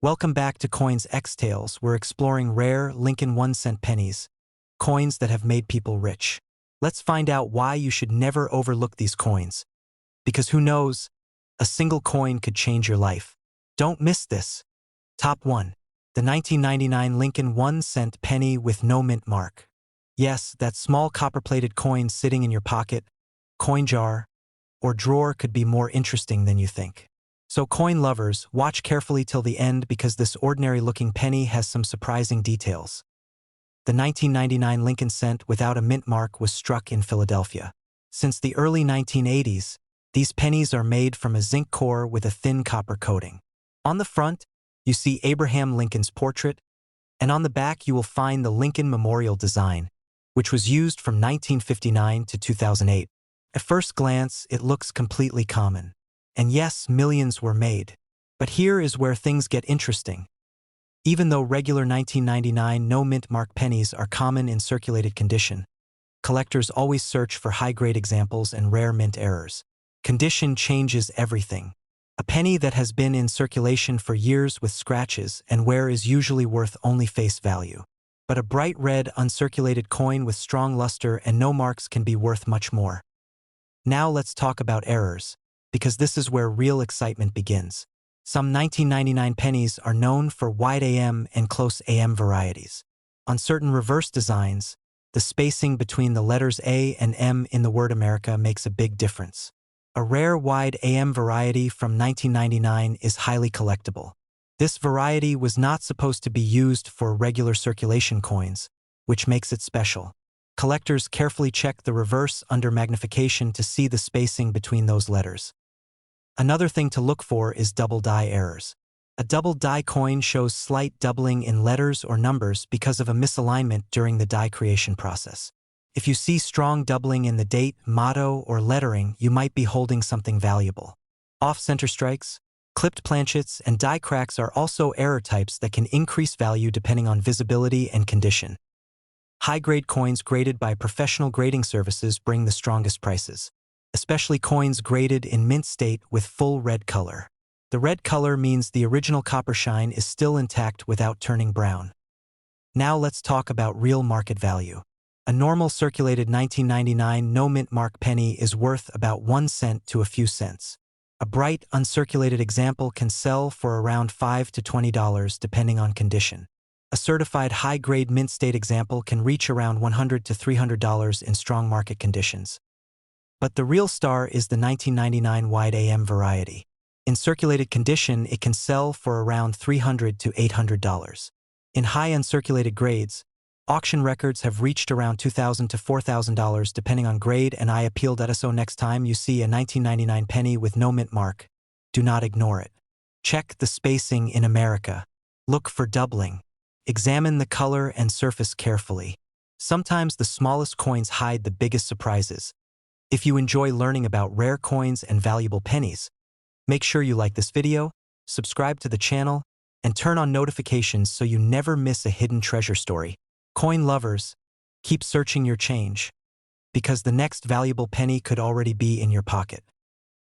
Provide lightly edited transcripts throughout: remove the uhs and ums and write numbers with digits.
Welcome back to Coins X Tales. We're exploring rare Lincoln 1-cent pennies, coins that have made people rich. Let's find out why you should never overlook these coins. Because who knows, a single coin could change your life. Don't miss this. Top 1. The 1999 Lincoln 1-cent penny with no mint mark. Yes, that small copper-plated coin sitting in your pocket, coin jar, or drawer could be more interesting than you think. So coin lovers, watch carefully till the end because this ordinary-looking penny has some surprising details. The 1999 Lincoln cent without a mint mark was struck in Philadelphia. Since the early 1980s, these pennies are made from a zinc core with a thin copper coating. On the front, you see Abraham Lincoln's portrait, and on the back you will find the Lincoln Memorial design, which was used from 1959 to 2008. At first glance, it looks completely common. And yes, millions were made. But here is where things get interesting. Even though regular 1999 no-mint mark pennies are common in circulated condition, collectors always search for high-grade examples and rare mint errors. Condition changes everything. A penny that has been in circulation for years with scratches and wear is usually worth only face value. But a bright red, uncirculated coin with strong luster and no marks can be worth much more. Now let's talk about errors, because this is where real excitement begins. Some 1999 pennies are known for wide AM and close AM varieties. On certain reverse designs, the spacing between the letters A and M in the word America makes a big difference. A rare wide AM variety from 1999 is highly collectible. This variety was not supposed to be used for regular circulation coins, which makes it special. Collectors carefully check the reverse under magnification to see the spacing between those letters. Another thing to look for is double die errors. A double die coin shows slight doubling in letters or numbers because of a misalignment during the die creation process. If you see strong doubling in the date, motto, or lettering, you might be holding something valuable. Off-center strikes, clipped planchets, and die cracks are also error types that can increase value depending on visibility and condition. High-grade coins graded by professional grading services bring the strongest prices, especially coins graded in mint state with full red color. The red color means the original copper shine is still intact without turning brown. Now let's talk about real market value. A normal circulated 1999 no-mint mark penny is worth about 1 cent to a few cents. A bright, uncirculated example can sell for around $5 to $20 depending on condition. A certified high-grade mint state example can reach around $100 to $300 in strong market conditions. But the real star is the 1999 wide AM variety. In circulated condition, it can sell for around $300 to $800. In high uncirculated grades, auction records have reached around $2,000 to $4,000 depending on grade, and I appeal that. So next time you see a 1999 penny with no mint mark, do not ignore it. Check the spacing in America. Look for doubling. Examine the color and surface carefully. Sometimes the smallest coins hide the biggest surprises. If you enjoy learning about rare coins and valuable pennies, make sure you like this video, subscribe to the channel, and turn on notifications so you never miss a hidden treasure story. Coin lovers, keep searching your change, because the next valuable penny could already be in your pocket.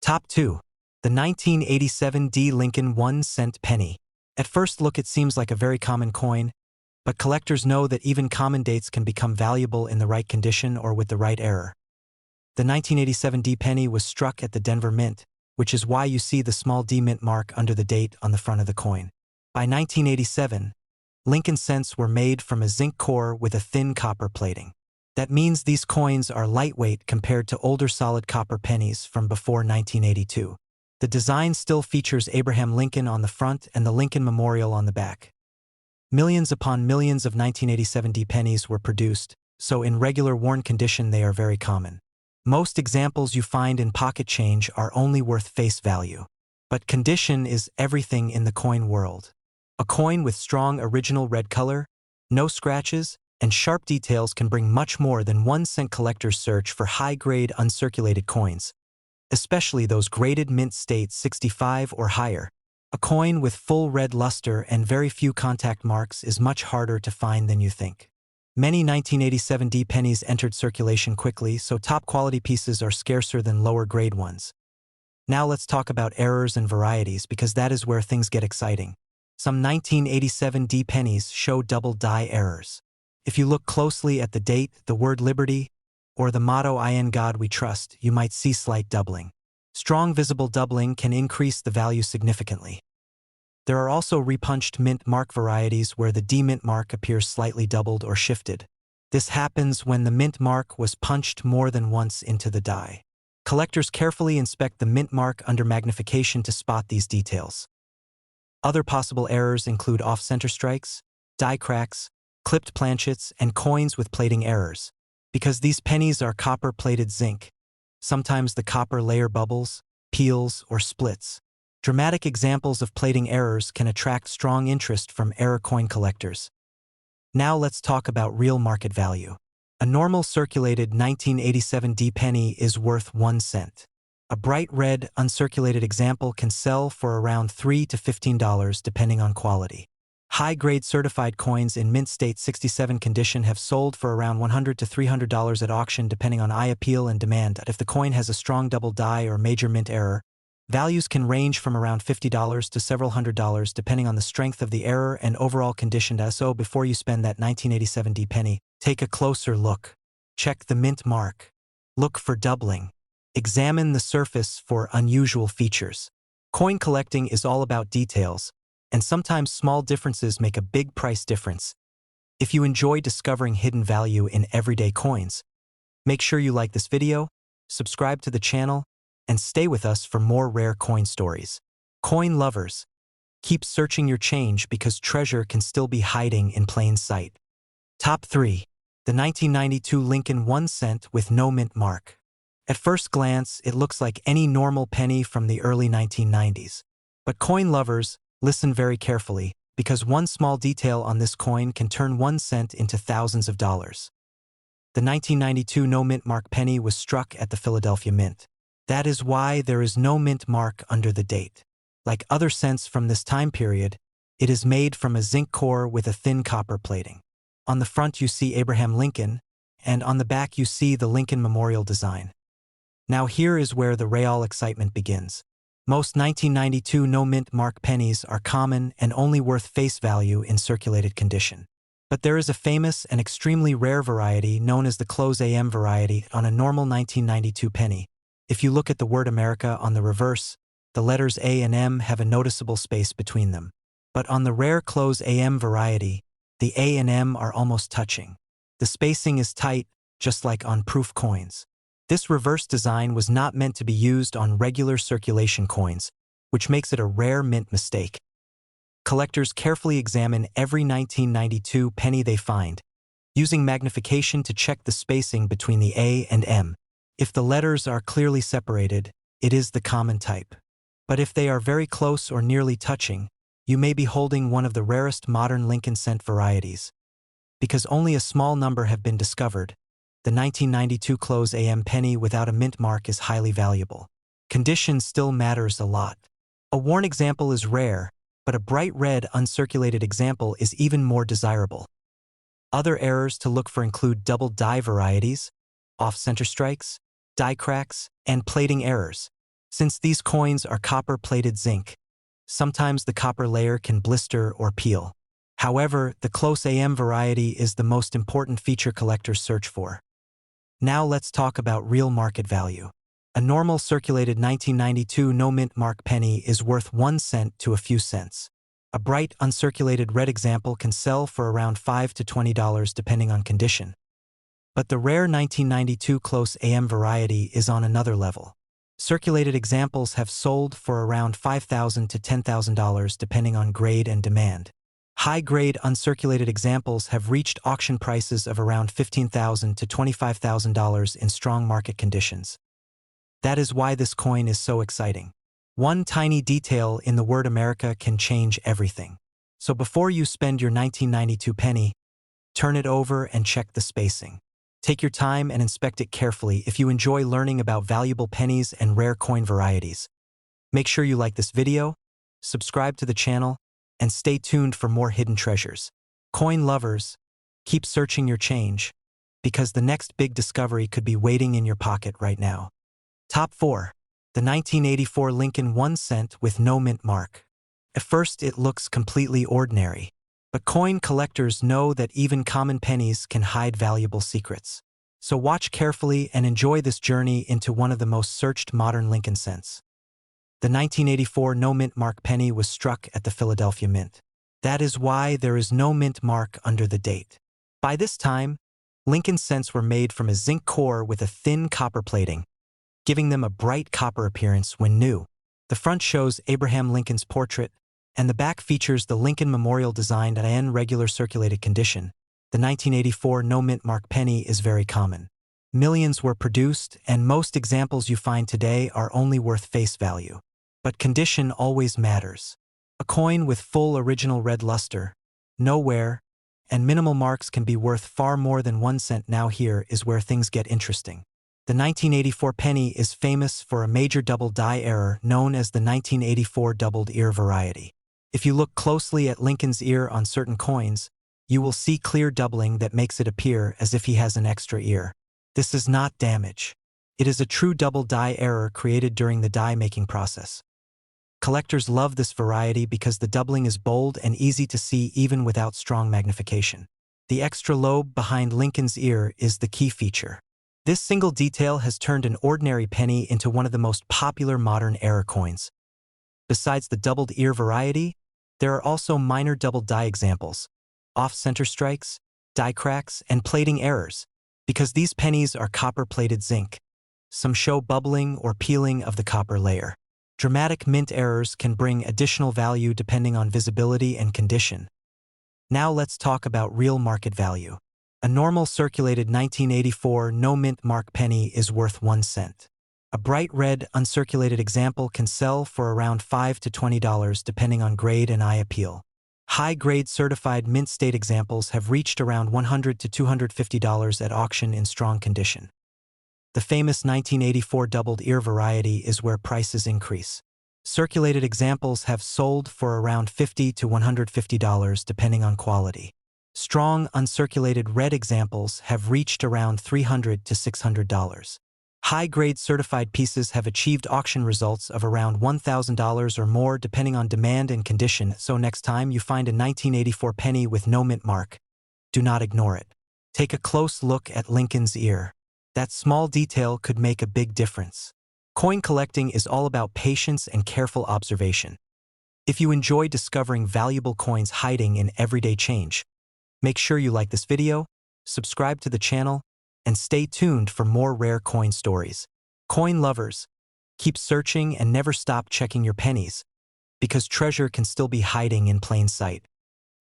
Top 2. The 1987 D Lincoln 1-cent penny. At first look it seems like a very common coin, but collectors know that even common dates can become valuable in the right condition or with the right error. The 1987 D penny was struck at the Denver Mint, which is why you see the small D mint mark under the date on the front of the coin. By 1987, Lincoln cents were made from a zinc core with a thin copper plating. That means these coins are lightweight compared to older solid copper pennies from before 1982. The design still features Abraham Lincoln on the front and the Lincoln Memorial on the back. Millions upon millions of 1987 D pennies were produced, so in regular worn condition they are very common. Most examples you find in pocket change are only worth face value. But condition is everything in the coin world. A coin with strong original red color, no scratches, and sharp details can bring much more than 1 cent. Collectors search for high-grade uncirculated coins, especially those graded mint state 65 or higher. A coin with full red luster and very few contact marks is much harder to find than you think. Many 1987 D pennies entered circulation quickly, so top-quality pieces are scarcer than lower-grade ones. Now let's talk about errors and varieties because that is where things get exciting. Some 1987 D pennies show double die errors. If you look closely at the date, the word liberty, or the motto "In God We Trust," you might see slight doubling. Strong visible doubling can increase the value significantly. There are also repunched mint mark varieties where the D mint mark appears slightly doubled or shifted. This happens when the mint mark was punched more than once into the die. Collectors carefully inspect the mint mark under magnification to spot these details. Other possible errors include off-center strikes, die cracks, clipped planchets, and coins with plating errors. Because these pennies are copper-plated zinc, sometimes the copper layer bubbles, peels, or splits. Dramatic examples of plating errors can attract strong interest from error coin collectors. Now let's talk about real market value. A normal circulated 1987 D penny is worth 1 cent. A bright red, uncirculated example can sell for around $3 to $15 depending on quality. High-grade certified coins in mint state 67 condition have sold for around $100 to $300 at auction depending on eye appeal and demand. If the coin has a strong double die or major mint error, values can range from around $50 to several $100s depending on the strength of the error and overall condition. So before you spend that 1987 D penny, take a closer look. Check the mint mark. Look for doubling. Examine the surface for unusual features. Coin collecting is all about details, and sometimes small differences make a big price difference. If you enjoy discovering hidden value in everyday coins, make sure you like this video, subscribe to the channel, and stay with us for more rare coin stories. Coin lovers, keep searching your change because treasure can still be hiding in plain sight. Top 3. The 1992 Lincoln 1 cent with no mint mark. At first glance, it looks like any normal penny from the early 1990s. But coin lovers, listen very carefully, because one small detail on this coin can turn 1 cent into thousands of dollars. The 1992 no mint mark penny was struck at the Philadelphia Mint. That is why there is no mint mark under the date. Like other cents from this time period, it is made from a zinc core with a thin copper plating. On the front you see Abraham Lincoln, and on the back you see the Lincoln Memorial design. Now here is where the real excitement begins. Most 1992 no mint mark pennies are common and only worth face value in circulated condition. But there is a famous and extremely rare variety known as the close AM variety on a normal 1992 penny. If you look at the word America on the reverse, the letters A and M have a noticeable space between them. But on the rare close AM variety, the A and M are almost touching. The spacing is tight, just like on proof coins. This reverse design was not meant to be used on regular circulation coins, which makes it a rare mint mistake. Collectors carefully examine every 1992 penny they find, using magnification to check the spacing between the A and M. If the letters are clearly separated, it is the common type. But if they are very close or nearly touching, you may be holding one of the rarest modern Lincoln cent varieties. Because only a small number have been discovered, the 1992 close AM penny without a mint mark is highly valuable. Condition still matters a lot. A worn example is rare, but a bright red uncirculated example is even more desirable. Other errors to look for include double die varieties, off-center strikes, die cracks, and plating errors. Since these coins are copper-plated zinc, sometimes the copper layer can blister or peel. However, the close AM variety is the most important feature collectors search for. Now let's talk about real market value. A normal circulated 1992 no mint mark penny is worth 1 cent to a few cents. A bright uncirculated red example can sell for around $5 to $20 depending on condition. But the rare 1992 close AM variety is on another level. Circulated examples have sold for around $5,000 to $10,000 depending on grade and demand. High-grade uncirculated examples have reached auction prices of around $15,000 to $25,000 in strong market conditions. That is why this coin is so exciting. One tiny detail in the word America can change everything. So before you spend your 1992 penny, turn it over and check the spacing. Take your time and inspect it carefully if you enjoy learning about valuable pennies and rare coin varieties. Make sure you like this video, subscribe to the channel, and stay tuned for more hidden treasures. Coin lovers, keep searching your change, because the next big discovery could be waiting in your pocket right now. Top 4. The 1984 Lincoln 1 cent with no mint mark. At first, it looks completely ordinary, but coin collectors know that even common pennies can hide valuable secrets. So watch carefully and enjoy this journey into one of the most searched modern Lincoln cents. The 1984 no-mint mark penny was struck at the Philadelphia Mint. That is why there is no mint mark under the date. By this time, Lincoln cents were made from a zinc core with a thin copper plating, giving them a bright copper appearance when new. The front shows Abraham Lincoln's portrait, and the back features the Lincoln Memorial design in regular circulated condition. The 1984 no-mint mark penny is very common. Millions were produced, and most examples you find today are only worth face value. But condition always matters. A coin with full original red luster, no wear, and minimal marks can be worth far more than 1 cent. Now here is where things get interesting. The 1984 penny is famous for a major double die error known as the 1984 doubled ear variety. If you look closely at Lincoln's ear on certain coins, you will see clear doubling that makes it appear as if he has an extra ear. This is not damage. It is a true double die error created during the die making process. Collectors love this variety because the doubling is bold and easy to see even without strong magnification. The extra lobe behind Lincoln's ear is the key feature. This single detail has turned an ordinary penny into one of the most popular modern era coins. Besides the doubled ear variety, there are also minor double die examples, off-center strikes, die cracks, and plating errors. Because these pennies are copper-plated zinc, some show bubbling or peeling of the copper layer. Dramatic mint errors can bring additional value depending on visibility and condition. Now let's talk about real market value. A normal circulated 1984 no-mint mark penny is worth 1 cent. A bright red, uncirculated example can sell for around $5 to $20 depending on grade and eye appeal. High-grade certified mint state examples have reached around $100 to $250 at auction in strong condition. The famous 1984 doubled ear variety is where prices increase. Circulated examples have sold for around $50 to $150 depending on quality. Strong, uncirculated red examples have reached around $300 to $600. High-grade certified pieces have achieved auction results of around $1,000 or more depending on demand and condition. So next time you find a 1984 penny with no mint mark, do not ignore it. Take a close look at Lincoln's ear. That small detail could make a big difference. Coin collecting is all about patience and careful observation. If you enjoy discovering valuable coins hiding in everyday change, make sure you like this video, subscribe to the channel, and stay tuned for more rare coin stories. Coin lovers, keep searching and never stop checking your pennies, because treasure can still be hiding in plain sight.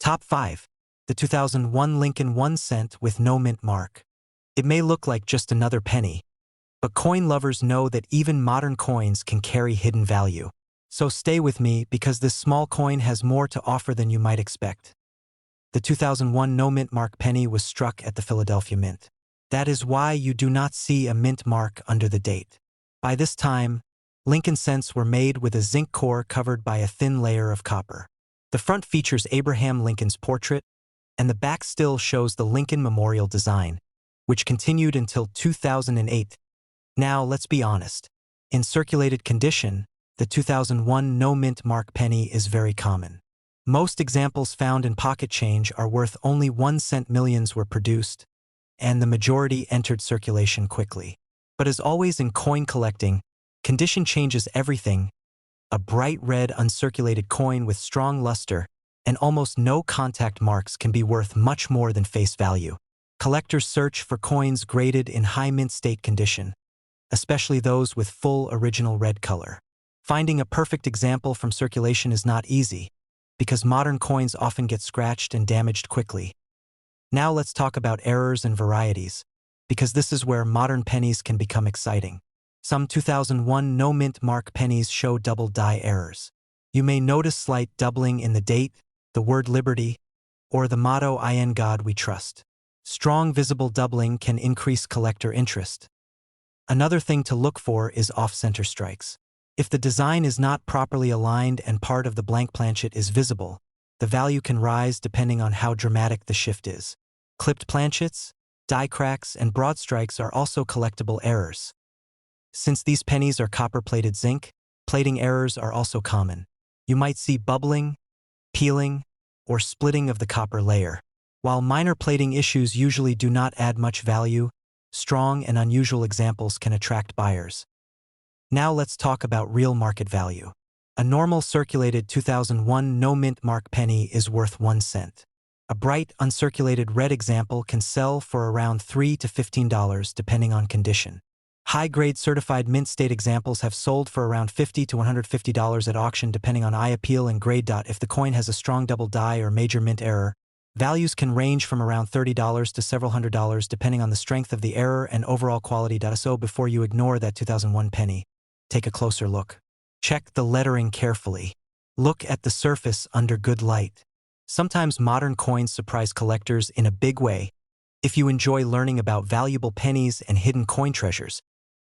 Top 5. The 2001 Lincoln 1 cent with no mint mark. It may look like just another penny, but coin lovers know that even modern coins can carry hidden value. So stay with me because this small coin has more to offer than you might expect. The 2001 no mint mark penny was struck at the Philadelphia Mint. That is why you do not see a mint mark under the date. By this time, Lincoln cents were made with a zinc core covered by a thin layer of copper. The front features Abraham Lincoln's portrait, and the back still shows the Lincoln Memorial design, which continued until 2008. Now, let's be honest. In circulated condition, the 2001 no mint mark penny is very common. Most examples found in pocket change are worth only 1 cent. Millions were produced, and the majority entered circulation quickly. But as always in coin collecting, condition changes everything. A bright red uncirculated coin with strong luster and almost no contact marks can be worth much more than face value. Collectors search for coins graded in high mint state condition, especially those with full original red color. Finding a perfect example from circulation is not easy, because modern coins often get scratched and damaged quickly. Now let's talk about errors and varieties, because this is where modern pennies can become exciting. Some 2001 no mint mark pennies show double die errors. You may notice slight doubling in the date, the word liberty, or the motto "In God We Trust." Strong visible doubling can increase collector interest. Another thing to look for is off-center strikes. If the design is not properly aligned and part of the blank planchet is visible, the value can rise depending on how dramatic the shift is. Clipped planchets, die cracks, and broad strikes are also collectible errors. Since these pennies are copper-plated zinc, plating errors are also common. You might see bubbling, peeling, or splitting of the copper layer. While minor plating issues usually do not add much value, strong and unusual examples can attract buyers. Now let's talk about real market value. A normal circulated 2001 no-mint mark penny is worth 1 cent. A bright, uncirculated red example can sell for around $3 to $15 depending on condition. High-grade certified mint state examples have sold for around $50 to $150 at auction depending on eye appeal and grade. If the coin has a strong double die or major mint error, values can range from around $30 to several $100s depending on the strength of the error and overall quality. So before you ignore that 2001 penny, take a closer look. Check the lettering carefully. Look at the surface under good light. Sometimes modern coins surprise collectors in a big way. If you enjoy learning about valuable pennies and hidden coin treasures,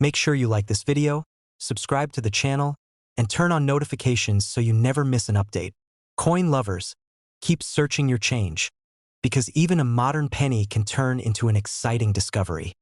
make sure you like this video, subscribe to the channel, and turn on notifications so you never miss an update. Coin lovers, keep searching your change, because even a modern penny can turn into an exciting discovery.